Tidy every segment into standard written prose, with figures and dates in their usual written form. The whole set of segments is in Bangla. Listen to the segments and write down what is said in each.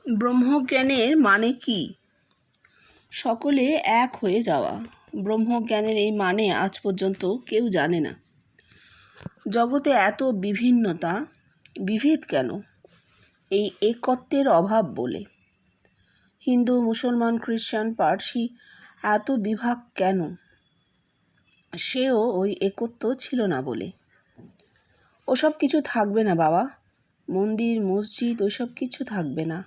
ব্রহ্মজ্ঞানের মানে কি? সকলে এক হয়ে যাওয়া। ব্রহ্মজ্ঞানের এই মানে আজ পর্যন্ত কেউ জানে না। জগতে এত বিভিন্নতা, বিভেদ কেন? এই একত্বের অভাব বলে। হিন্দু, মুসলমান, খ্রিস্টান, পার্সি এত বিভাগ কেন? সেও ওই একত্ব ছিল না বলে। ওসব কিছু থাকবে না বাবা। মন্দির, মসজিদ ওইসব কিছু থাকবে না।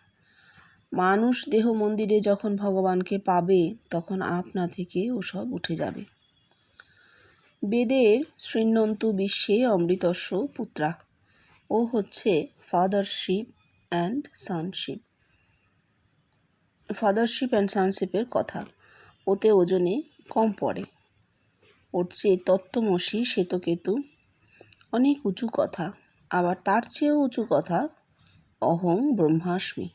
মানুষ দেহ মন্দিরে যখন ভগবানকে পাবে তখন আপনা থেকে ওসব উঠে যাবে। বেদের শৃণ্বন্তু বিশ্বে অমৃতস্য পুত্রা। ও হচ্ছে ফাদারশিপ অ্যান্ড সানশিপ। ফাদারশিপ অ্যান্ড সানশিপের কথা। ওতে ওজনে কম পড়ে। ওর চেয়ে তত্ত্বমসি, শ্বেতকেতু অনেক উঁচু কথা। আবার তার চেয়েও উঁচু কথা অহং ব্রহ্মাস্মি।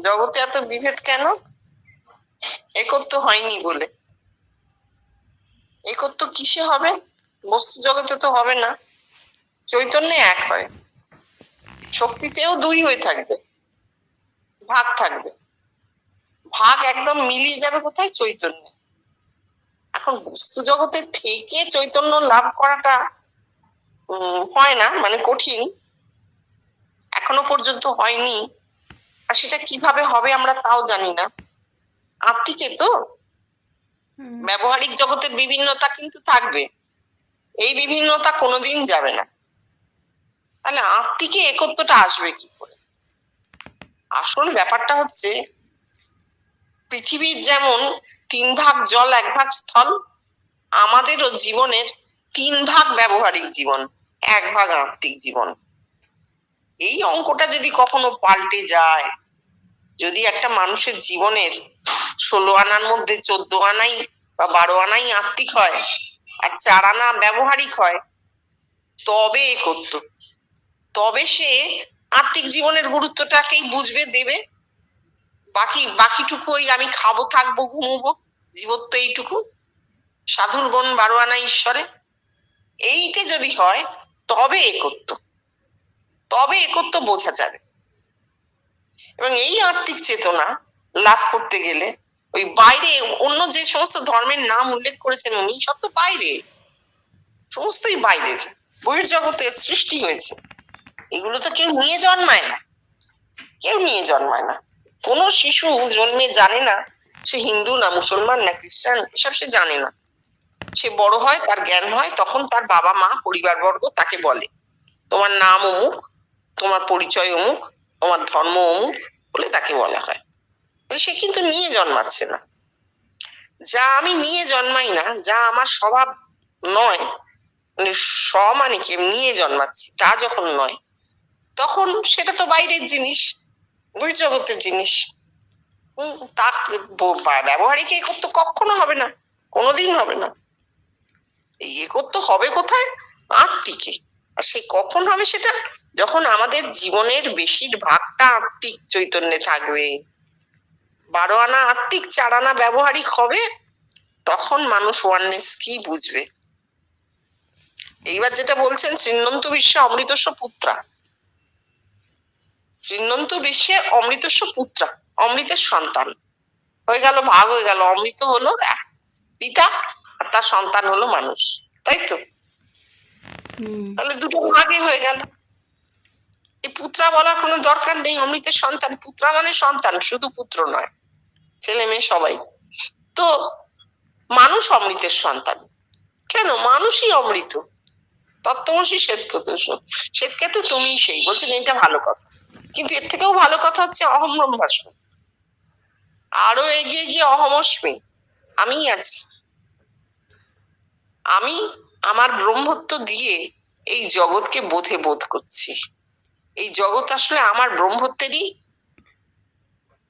জগতে এত বিভেদ কেন? একত্ব হয়নি বলে। একত্ব কিসে হবে? বস্তু জগতে তো হবে না। চৈতন্যে এক হয়, শক্তিতেও দুই হয়ে থাকবে, ভাগ থাকবে। ভাগ একদম মিলিয়ে যাবে কোথায়? চৈতন্যে। এখন বস্তু জগতে থেকে চৈতন্য লাভ করাটা হয় না, মানে কঠিন, এখনো পর্যন্ত হয়নি। আর সেটা কিভাবে হবে আমরা তাও জানি না। আত্মিকে তো ব্যবহারিক জগতের বিভিন্নতা কিন্তু থাকবে, এই বিভিন্নতা কোনোদিন যাবে না। তাহলে আত্মিকে একত্বটা আসবে কি করে? আসল ব্যাপারটা হচ্ছে, পৃথিবীর যেমন 3 ভাগ জল 1 ভাগ স্থল, আমাদেরও জীবনের 3 ভাগ ব্যবহারিক জীবন, 1 ভাগ আত্মিক জীবন। এই অঙ্কটা যদি কখনো পাল্টে যায়, যদি একটা মানুষের জীবনের 16 আনার মধ্যে 14 আনাই বা 12 আনাই আত্মিক হয় আর 4 আনা ব্যবহারিক হয়, তবে একত্ব। তবে সে আত্মিক জীবনের গুরুত্বটাকেই বুঝবে, দেবে। বাকিটুকু ওই আমি খাবো, থাকবো, ঘুমবো, জীবত্ব এইটুকু, সাধুর গুণ 12 আনা ঈশ্বরে, এইটা যদি হয় তবে একত্ব, তবে একত্ব বোঝা যাবে। এবং এই আত্মিক চেতনা লাভ করতে গেলে ওই বাইরে অন্য যে সমস্ত ধর্মের নাম উল্লেখ করেছেন উনি, সব তো বাইরে, সমস্তই বাইরের, বহির্জগতের সৃষ্টি হয়েছে। এগুলো তো কেউ নিয়ে জন্মায় না, কেউ নিয়ে জন্মায় না। কোনো শিশু জন্মে জানে না সে হিন্দু না মুসলমান না খ্রিস্টান, এসব সে জানে না। সে বড় হয়, তার জ্ঞান হয়, তখন তার বাবা মা পরিবারবর্গ তাকে বলে তোমার নাম অমুক, তোমার পরিচয় অমুক, তোমার ধর্ম অমুক বলে তাকে বলা হয়। সে কিন্তু নিয়ে জন্মাচ্ছে না। যা আমি নিয়ে জন্মাই না, যা আমার স্বভাব নয়, মানে মানে কি নিয়ে জন্মাচ্ছি, তা যখন নয়, তখন সেটা তো বাইরের জিনিস, বহির্জগতের জিনিস। তা ব্যবহারিক একত্ব কখনো হবে না, কোনোদিন হবে না। এই একত্ব হবে কোথায়? আত্মিকে। আর সে কখন হবে? সেটা যখন আমাদের জীবনের বেশিরভাগটা আত্মিক চৈতন্যে থাকবে, 12 আনা আত্মিক 4 আনা ব্যবহারিক হবে, তখন মানুষ ওয়াননেস কি বুঝবে। এইবার যেটা বলছেন শৃণ্বন্তু বিশ্বে অমৃতস্য পুত্রা, শৃণ্বন্তু বিশ্বে অমৃতস্য পুত্রা, অমৃতের সন্তান হয়ে গেল, ভাগ হয়ে গেল। অমৃত হলো পিতা আর তার সন্তান হলো মানুষ, তাই তো? তাহলে দুটো ভাগে হয়ে গেল। এই পুত্রা বলার কোনো দরকার নেই। অমৃতের সন্তান, পুত্রা মানে সন্তান, শুধু পুত্র নয়, ছেলে মেয়ে সবাই। তো মানুষ অমৃতের সন্তান কেন? মানুষই অমৃত। তত্ত্বমসি শ্বেতকেতু, শ্বেতকেতু তুমি সেই বলছেন, এটা ভালো কথা। কিন্তু এর থেকেও ভালো কথা হচ্ছে অহম ব্রহ্মাস্মি। আরো এগিয়ে গিয়ে অহমস্মি, আমি আছি, আমি আমার ব্রহ্মত্ব দিয়ে এই জগৎকে বোধ করছি। এই জগৎ আসলে আমার ব্রহ্মত্বেরই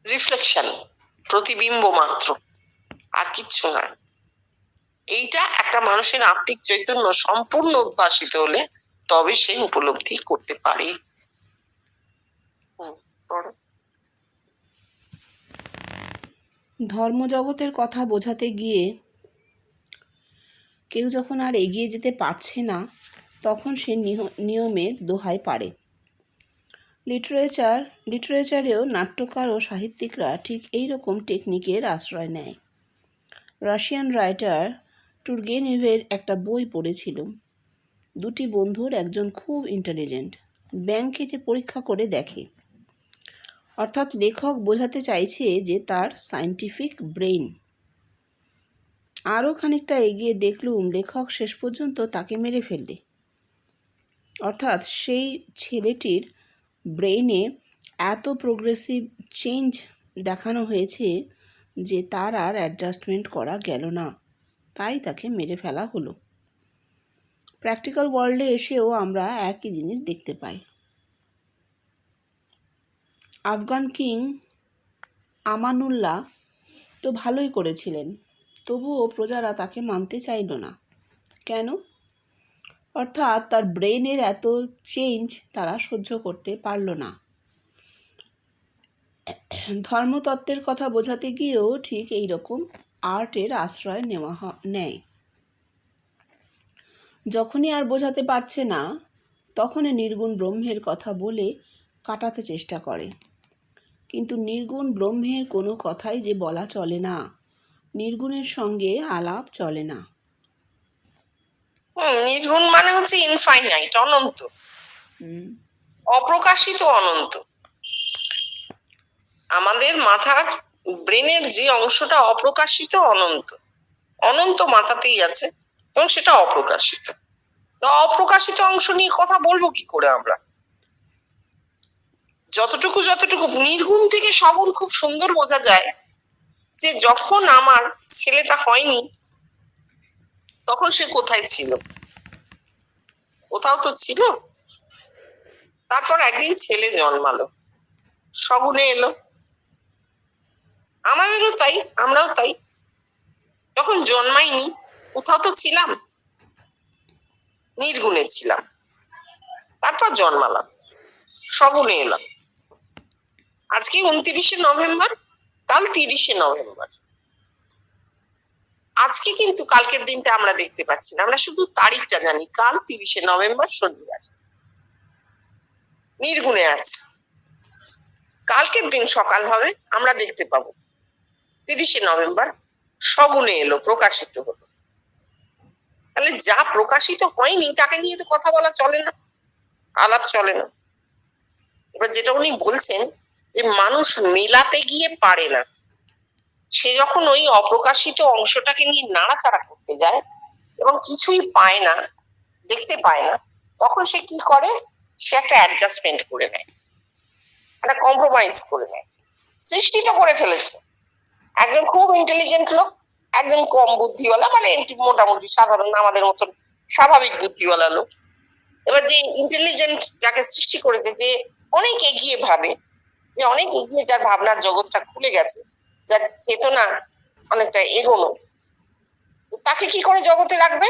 রিফ্লেকশন, প্রতিবিম্ব মাত্র, আর কিচ্ছু না। এইটা একটা মানুষের আত্মিক চৈতন্য সম্পূর্ণ উদ্ভাসিত হলে তবে সে উপলব্ধি করতে পারে। ধর্মজগতের কথা বোঝাতে গিয়ে কেউ যখন আর এগিয়ে যেতে পারছে না, তখন সে নিয়মের দোহাই পারে। লিটারেচারেও নাট্যকার ও সাহিত্যিকরা ঠিক এই রকম টেকনিকের আশ্রয় নেয়। রাশিয়ান রাইটার টুরগেনেভের একটা বই পড়েছিলুম। দুটি বন্ধুর একজন খুব ইন্টেলিজেন্ট, ব্যাঙ কেটে পরীক্ষা করে দেখে। অর্থাৎ লেখক বোঝাতে চাইছে যে তার সায়েন্টিফিক ব্রেইন। আরও খানিকটা এগিয়ে দেখলুম লেখক শেষ পর্যন্ত তাকে মেরে ফেললে। অর্থাৎ সেই ছেলেটির ব্রেইনে এত প্রোগ্রেসিভ চেঞ্জ দেখানো হয়েছে যে তার আর অ্যাডজাস্টমেন্ট করা গেল না, তাই তাকে মেরে ফেলা হলো। প্র্যাকটিক্যাল ওয়ার্ল্ডে এসেও আমরা একই জিনিস দেখতে পাই। আফগান কিং আমানুল্লাহ তো ভালোই করেছিলেন, তবুও প্রজারা তাকে মানতে চাইল না। কেন? অর্থাৎ তার ব্রেনের এত চেঞ্জ তারা সহ্য করতে পারল না। ধর্মতত্ত্বের কথা বোঝাতে গিয়েও ঠিক এই রকম আর্টের আশ্রয় নেয়। যখনই আর বোঝাতে পারছে না, তখনই নির্গুণ ব্রহ্মের কথা বলে কাটাতে চেষ্টা করে। কিন্তু নির্গুণ ব্রহ্মের কোনো কথাই যে বলা চলে না, নির্গুণের সঙ্গে আলাপ চলে না। নির্গুণ মানে হচ্ছে ইনফাইনাইট, অনন্ত, অপ্রকাশিত অনন্ত। আমাদের মাথার ব্রেনের যে অংশটা অপ্রকাশিত অনন্ত, অনন্ত মাথাতেই আছে এবং সেটা অপ্রকাশিত। তো অপ্রকাশিত অংশ নিয়ে কথা বলবো কি করে আমরা? যতটুকু নির্গুণ থেকে সগুণ খুব সুন্দর বোঝা যায় যে যখন আমার ছেলেটা হয়নি তখন সে কোথায় ছিল? কোথাও তো ছিল। তারপর একদিন ছেলে জন্মালো, সগুণে এলো। আমাদেরও তাই, আমরাও তাই। যখন জন্মাইনি কোথাও তো ছিলাম, নির্গুণে ছিলাম। তারপর জন্মালাম, সগুণে এলাম। আজকে 29শে নভেম্বর, কাল 30শে নভেম্বর। আজকে কিন্তু কালকের দিনটা আমরা দেখতে পাচ্ছি না, আমরা শুধু তারিখটা জানি, কাল 30শে নভেম্বর শনিবার। নির্গুণে আছে। কালকের দিন সকাল হবে, আমরা দেখতে পাবো 30শে নভেম্বর সগুণে এলো, প্রকাশিত হলো। তাহলে যা প্রকাশিত হয়নি তাকে নিয়ে তো কথা বলা চলে না, আলাপ চলে না। এবার যেটা উনি বলছেন যে মানুষ মেলাতে গিয়ে পারে না, সে যখন ওই অপ্রকাশিত অংশটাকে নিয়ে নাড়াচাড়া করতে যায় এবং কিছুই পায় না, দেখতে পায় না, তখন সে কি করে? সে একটা অ্যাডজাস্টমেন্ট করে নেয়, একটা কম্প্রোমাইজ করে নেয়। সৃষ্টি তো করে ফেলেছে। একজন খুব ইন্টেলিজেন্ট লোক, একজন কম বুদ্ধিওয়ালা, মানে মোটামুটি সাধারণ আমাদের মতন স্বাভাবিক বুদ্ধিওয়ালা লোক। এবার যে ইন্টেলিজেন্ট যাকে সৃষ্টি করেছে, যে অনেক এগিয়ে ভাবে, যে অনেক এগিয়ে, যার ভাবনার জগৎটা খুলে গেছে, যার চেতনা অনেকটা এগোনো, তাকে কি করে জগতে রাখবে?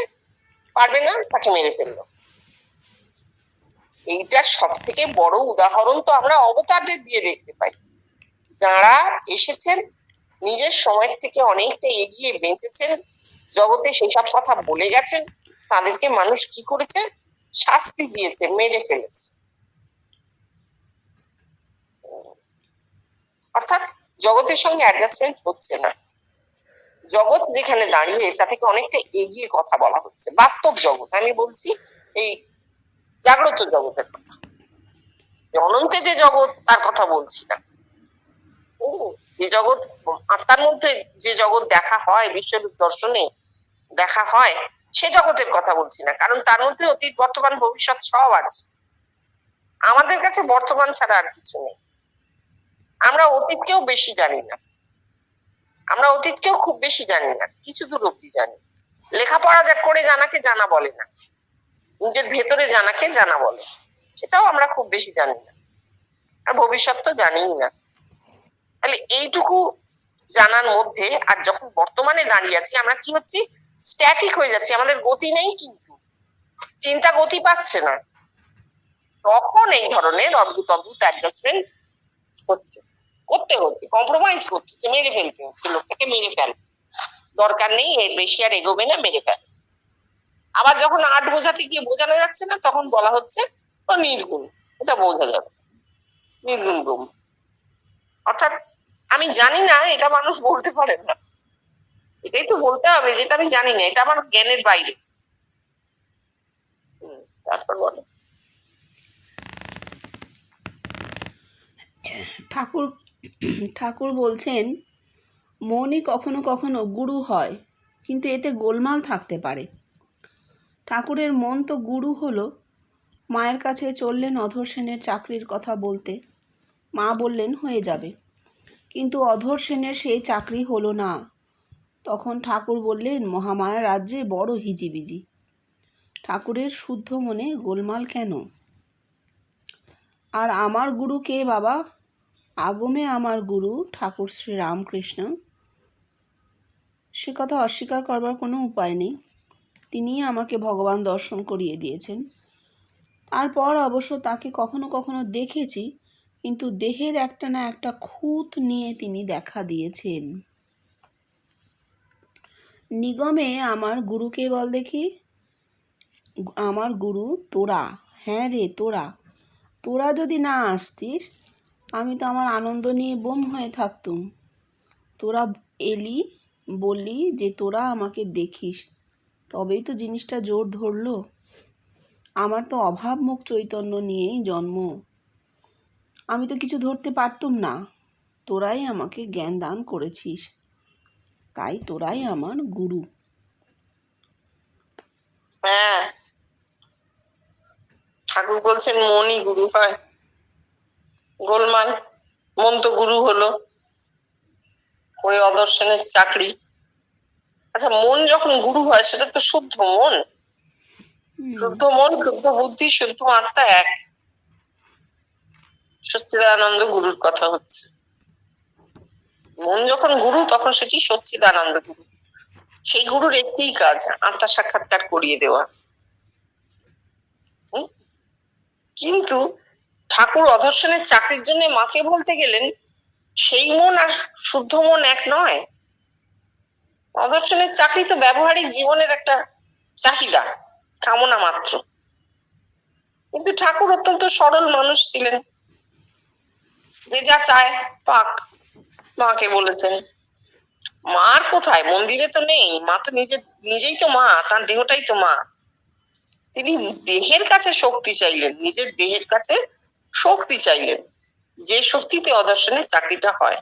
পারবে না, তাকে মেরে ফেললো। এইটার সব থেকে বড় উদাহরণ তো আমরা অবতারদের দিয়ে দেখতে পাই। যারা এসেছেন, নিজের সময় থেকে অনেকটা এগিয়ে বেঁচেছেন, জগতে সেসব কথা বলে গেছেন, তাদেরকে মানুষ কি করেছে? শাস্তি দিয়েছে, মেরে ফেলেছে। অর্থাৎ জগতের সঙ্গে অ্যাডজাস্টমেন্ট হচ্ছে না। জগৎ যেখানে দাঁড়িয়ে তা থেকে অনেকটা এগিয়ে কথা বলা হচ্ছে। বাস্তব জগৎ আমি বলছি, এই জাগ্রত জগতের কথা। অনন্তে যে জগৎ তার কথা বলছি না। যে জগৎ আত্মার মধ্যে, যে জগৎ দেখা হয়, বিশ্বরূপ দর্শনে দেখা হয়, সে জগতের কথা বলছি না। কারণ তার মধ্যে অতীত, বর্তমান, ভবিষ্যৎ সব আছে। আমাদের কাছে বর্তমান ছাড়া আর কিছু নেই। আমরা অতীতকেও বেশি জানি না, আমরা অতীতকেও খুব বেশি জানি না, কিছু দূর অব্দি জানি। লেখাপড়া করে জানাকে জানা বলে না, নিজের ভেতরে জানাকে জানা বলে, সেটাও আমরা খুব বেশি জানি না। আর ভবিষ্যৎ তো জানিই না। তাহলে এইটুকু জানার মধ্যে আর যখন বর্তমানে দাঁড়িয়ে আছি, আমরা কি হচ্ছি? স্ট্যাটিক হয়ে যাচ্ছি। আমাদের গতি নেই, কিন্তু চিন্তা গতি পাচ্ছে না। তখন এই ধরনের অদ্ভুত অদ্ভুত অ্যাডজাস্টমেন্ট করতে হচ্ছে, কম্প্রোমাইজ করতে হচ্ছে, মেরে ফেলতে হচ্ছে। লোকটাকে মেরে ফেল, দরকার নেই, এর বেশি আর এগোবে না, মেরে ফেল। আবার যখন আর্ট বোঝাতে গিয়ে বোঝানো যাচ্ছে না, তখন বলা হচ্ছে ও নির্গুণ, এটা বোঝা যাবে। নির্গুণ ব্রহ্ম। অর্থাৎ আমি জানি না, এটা মানুষ বলতে পারে না। এটাই তো বলতে হবে, যেটা আমি জানি না, এটা আমার জ্ঞানের বাইরে। তারপর বলো। ঠাকুর ঠাকুর বলছেন, মনই কখনো কখনো গুরু হয়, কিন্তু এতে গোলমাল থাকতে পারে। ঠাকুরের মন তো গুরু হলো। মায়ের কাছে চললেন অধর সেনের চাকরির কথা বলতে। মা বললেন হয়ে যাবে, কিন্তু অধর সেনের সেই চাকরি হলো না। তখন ঠাকুর বললেন, মহামায়া রাজ্যে বড় হিজিবিজি। ঠাকুরের শুদ্ধ মনে গোলমাল কেন? আর আমার গুরু কে বাবা? আগমে আমার গুরু ঠাকুর শ্রী রামকৃষ্ণ। সে কথা অস্বীকার করবার কোনো উপায় নেই। তিনিই আমাকে ভগবান দর্শন করিয়ে দিয়েছেন। তারপর অবশ্য তাকে কখনো কখনো দেখেছি, কিন্তু দেহের একটা না একটা খুঁত নিয়ে তিনি দেখা দিয়েছেন। নিগমে আমার গুরুকে বল দেখি। আমার গুরু তোরা। হ্যাঁ রে, তোরা। তোরা যদি না আসতিস, আমি তো আমার আনন্দ নিয়ে বোম হয়ে থাকতুম। তোরা এলি, বললি যে তোরা আমাকে দেখিস, তবেই তো জিনিসটা জোর ধরলো। আমার তো অভাবমুখ চৈতন্য নিয়েই জন্ম। আমি তো কিছু ধরতে পারতুম না। তোরাই আমাকে জ্ঞান দান করেছিস, তাই তোরাই আমার গুরু। হ্যাঁ, ঠাকুর বলছেন মনই গুরু হয়। গোলমাল, মন তো গুরু হলো, ওই অদর্শনের চাকরি। আচ্ছা, মন যখন গুরু হয় সেটা তো শুদ্ধ মন। শুদ্ধ মন, শুদ্ধ বুদ্ধি, শুদ্ধ আত্মা এক। সচ্চিদানন্দ গুরুর কথা হচ্ছে। মন যখন গুরু, তখন সেটি সচ্চিদানন্দ গুরু। সেই গুরুর একটিই কাজ, আত্মা সাক্ষাৎকার করিয়ে দেওয়া। কিন্তু ঠাকুর অধর্ষণের চাকরির জন্য মাকে বলতে গেলেন, সেই মন আর শুদ্ধ মন এক নয়। অধর্ষণের চাকরি তো ব্যবহারিক জীবনের একটা চাহিদা, কামনা মাত্র। কিন্তু ঠাকুর অত্যন্ত সরল মানুষ ছিলেন, যে যা চায় পাক। মাকে বলেছেন। মার কোথায়? মন্দিরে তো নেই। মা তো নিজেই তো মা, তার দেহটাই তো মা। তিনি দেহের কাছে শক্তি চাইলেন, নিজের দেহের কাছে শক্তি চাইলেন, যে শক্তিতে অদর্শনের চাকরিটা হয়।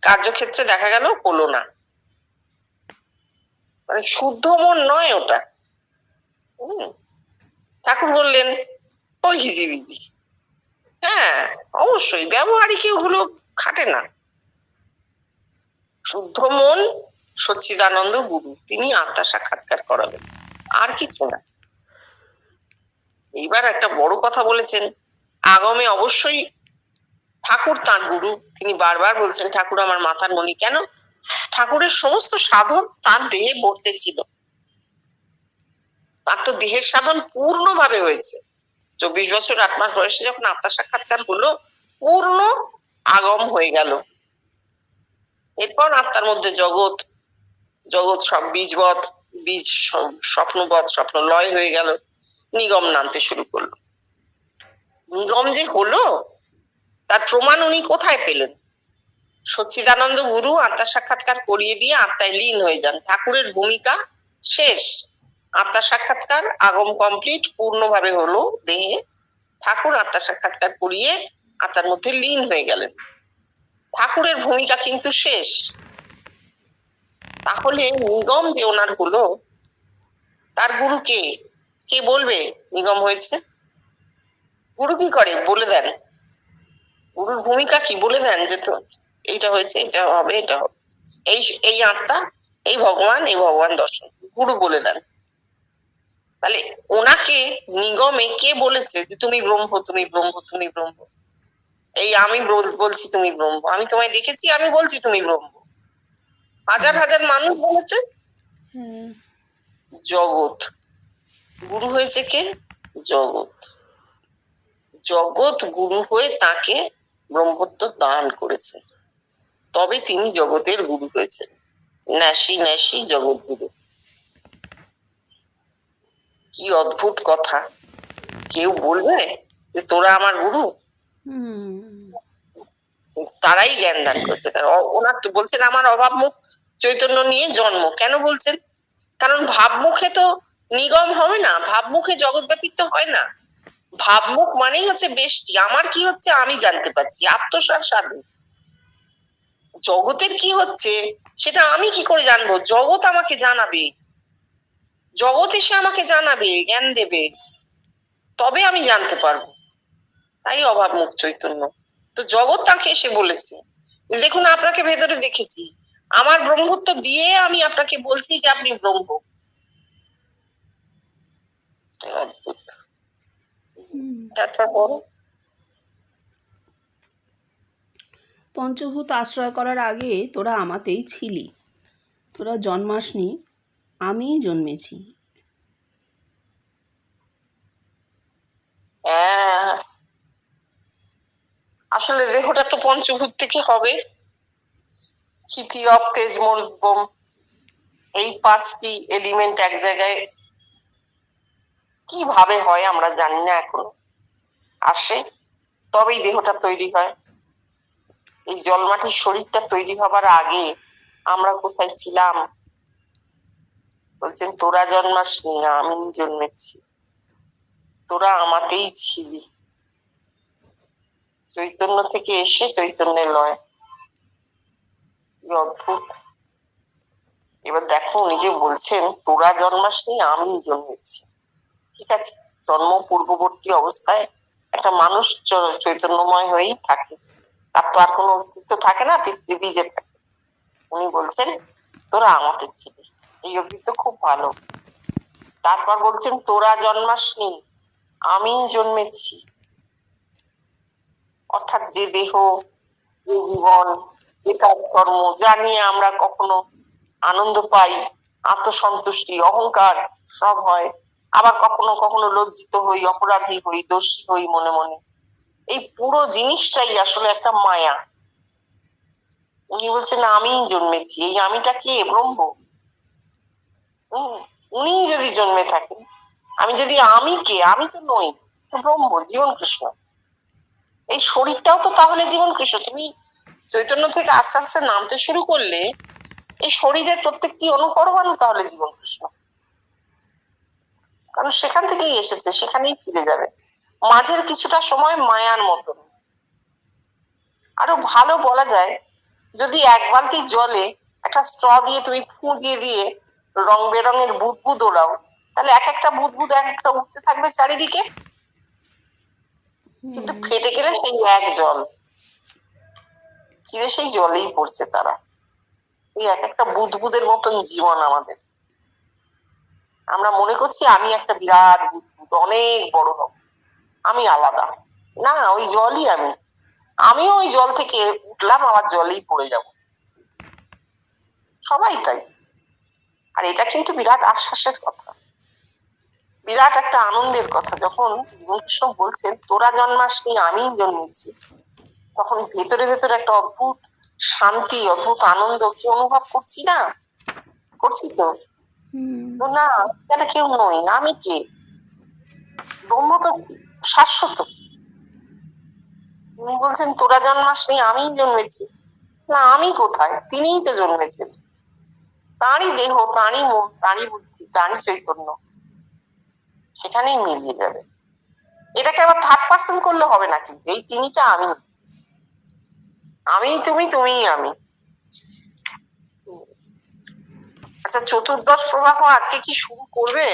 কার্যক্ষেত্রে দেখা গেল হলো না। মানে শুদ্ধ মন নয় ওটা। ঠাকুর বললেন ওই হিজিবিজি। হ্যাঁ, অবশ্যই ব্যবহারিক ওগুলো খাটে না। শুদ্ধ মন সচ্চিদানন্দ গুরু, তিনি আত্মা সাক্ষাৎকার করাবেন, আর কিছু না। এইবার একটা বড় কথা বলেছেন, আগমে অবশ্যই ঠাকুর তাঁর গুরু। তিনি বারবার বলছেন ঠাকুর আমার মাথার মণি। কেন? ঠাকুরের সমস্ত সাধন তার দেহে বর্তে ছিল। তার তো দেহের সাধন পূর্ণভাবে হয়েছে। 24 বছর 8 মাস বয়সে যখন আত্মা সাক্ষাৎকার হলো, পূর্ণ আগম হয়ে গেল। এরপর আত্মার মধ্যে জগৎ, জগৎ সব বীজবৎ, বীজ স্বপ্নবৎ, স্বপ্ন লয় হয়ে গেল। নিগম নামতে শুরু করলো। নিগম যে হলো, তার প্রমাণ উনি কোথায় পেলেন? সচ্চিদানন্দ গুরু আত্মা সাক্ষাৎকার করিয়ে দিয়ে আত্মায় লীন হয়ে যান। ঠাকুরের ভূমিকা শেষ। আত্মা সাক্ষাৎকার, আগম কমপ্লিট, পূর্ণভাবে হলো দেহে। ঠাকুর আত্মা সাক্ষাৎকার করিয়ে আত্মার মধ্যে লীন হয়ে গেলেন। ঠাকুরের ভূমিকা কিন্তু শেষ। তাহলে নিগম যে ওনার হলো, তার গুরু কে? কে বলবে নিগম হয়েছে? গুরু কি করে? বলে দেন। গুরুর ভূমিকা কি? বলে দেন যে তো এইটা হয়েছে, এটা হবে, এটা হবে, এই এই আত্মা, এই ভগবান, এই ভগবান দর্শন। গুরু বলে দেন। তাহলে ওনাকে নিগমে কে বলেছে যে তুমি ব্রহ্ম, তুমি ব্রহ্ম, তুমি ব্রহ্ম? এই আমি বলছি তুমি ব্রহ্ম, আমি তোমায় দেখেছি, আমি বলছি তুমি ব্রহ্ম। হাজার হাজার মানুষ বলেছে। জগৎ গুরু হয়েছে কে? জগৎ। জগৎ গুরু হয়ে তাকে ব্রহ্মত্ব দান করেছে, তবে তিনি জগতের গুরু হয়েছেন। ন্যাসি ন্যাসি জগৎ গুরু। কি অদ্ভুত কথা! কেউ বলবে যে তোরা আমার গুরু? হুম। তারাই জ্ঞান দান করেছে। ওনার তো বলছেন আমার অভাবমুখ চৈতন্য নিয়ে জন্ম। কেন বলছেন? কারণ ভাবমুখে তো নিগম হবে না, ভাবমুখে জগৎ ব্যাপিত হয় না। ভাবমুখ মানেই হচ্ছে বেষ্টি। আমার কি হচ্ছে আমি জানতে পারছি, আত্মসাৎ সাধন। জগতের কি হচ্ছে সেটা আমি কি করে জানবো? জগৎ আমাকে জানাবে, জগৎ এসে আমাকে জানাবে, জ্ঞান দেবে, তবে আমি জানতে পারবো। তাই অভাবমুখ চৈতন্য। তো জগৎ তাকে এসে বলেছে, দেখুন আপনাকে ভেতরে দেখেছি, আমার ব্রহ্মত্ব দিয়ে আমি আপনাকে বলছি যে আপনি ব্রহ্ম। অদ্ভুত। তারপর বলো। পঞ্চভূত আশ্রয় করার আগে তোরা আমাতেই ছিলি, তোরা জন্মাসনি, আমিই জন্মেছি। হ্যাঁ, আসলে দেহটা তো পঞ্চভূত থেকে হবে। ক্ষিতি অপ তেজ মরুদ্গম, এই 5টি এলিমেন্ট এক জায়গায় কিভাবে হয় আমরা জানি না এখনো। আসে তবেই দেহটা তৈরি হয়। এই জলমাটির শরীরটা তৈরি হবার আগে আমরা কোথায় ছিলাম? বলছেন তোরা জন্মাসনি, আমি জন্মেছি, তোরা আমাতেই ছিলি। চৈতন্য থেকে এসে চৈতন্যের লয়। কি অদ্ভুত। এবার দেখো উনি যে বলছেন তোরা জন্মাসনি, আমি জন্মেছি। ঠিক আছে, জন্ম পূর্ববর্তী অবস্থায় একটা মানুষ চৈতন্যময় হয়েই থাকে, তার তো আর কোনো অস্তিত্ব থাকে না, পিতৃবীজে থাকে। উনি বলছেন তোরা আমাতে ছিলি, এই অবধি তো খুব ভালো। তারপর বলছেন তোরা জন্মাসনি, আমি জন্মেছি। অর্থাৎ যে দেহ, যে জীবন, যে কাজকর্ম, যা নিয়ে আমরা কখনো আনন্দ পাই, আত্মসন্তুষ্টি, অহংকার সব হয়, আবার কখনো কখনো লজ্জিত হই, অপরাধী হই, দোষী হই মনে মনে। এই পুরো জিনিসটাই আসলে একটা মায়া। উনি বলছেন আমিই জন্মেছি। এই আমিটা কে? ব্রহ্ম। উনি যদি জন্মে থাকেন, আমি যদি আমি কে? আমি তো নই, তো ব্রহ্ম, জীবন কৃষ্ণ। এই শরীরটাও তো তাহলে জীবন কৃষ্ণ। তুমি চৈতন্য থেকে আস্তে আস্তে নামতে শুরু করলে এই শরীরের প্রত্যেকটি অনুপরমাণু তাহলে জীবন কৃষ্ণ, কারণ সেখান থেকেই এসেছে, সেখানেই ফিরে যাবে। মাঝের কিছুটা সময় মায়ার মতন। আরো ভালো বলা যায়, যদি 1 বালতি জলে একটা স্ট্র দিয়ে তুমি ফু দিয়ে দিয়ে রং বেরঙের বুদবুদ ওড়াও, তাহলে এক একটা বুদবুদ এক একটা উঠতে থাকবে চারিদিকে, কিন্তু ফেটে গেলে সেই এক জল, ফিরে সেই জলেই পড়ছে তারা। এই এক একটা বুদবুদের মতন জীবন আমাদের। আমরা মনে করছি আমি একটা বিরাট বুদবুদ, অনেক বড় হব, আমি আলাদা। না, ওই জলই আমি। আমিও ওই জল থেকে উঠলাম, আবার জলেই পড়ে যাব। সবাই তাই। আর এটা কিন্তু বিরাট আশ্বাসের কথা, বিরাট একটা আনন্দের কথা। যখন কৃষ্ণ বলছেন তোরা জন্মাসনি, আমিই জন্মেছি, তখন ভেতরে ভেতরে একটা অদ্ভুত শান্তি, অদ্ভুত আনন্দ কি অনুভব করছি না? করছি তো? তো না, এটা কেউ নই, আমি কে? ব্রহ্ম তো শাশ্বত। তিনি বলছেন তোরা জন্মাসনি, আমিই জন্মেছি। না, আমি কোথায়? তিনিই তো জন্মেছেন। তাঁরই দেহ, তাঁরই মন, তাঁরই বুদ্ধি, তাঁরই চৈতন্য, সেখানেই মিলিয়ে যাবে। এটাকে আবার থার্ড পার্সন করলে হবে না, কিন্তু এই তিনিটা আমি, আমি তুমি, তুমিই আমি। আচ্ছা, চতুর্দশ প্রবাহ আজকে কি শুরু করবে?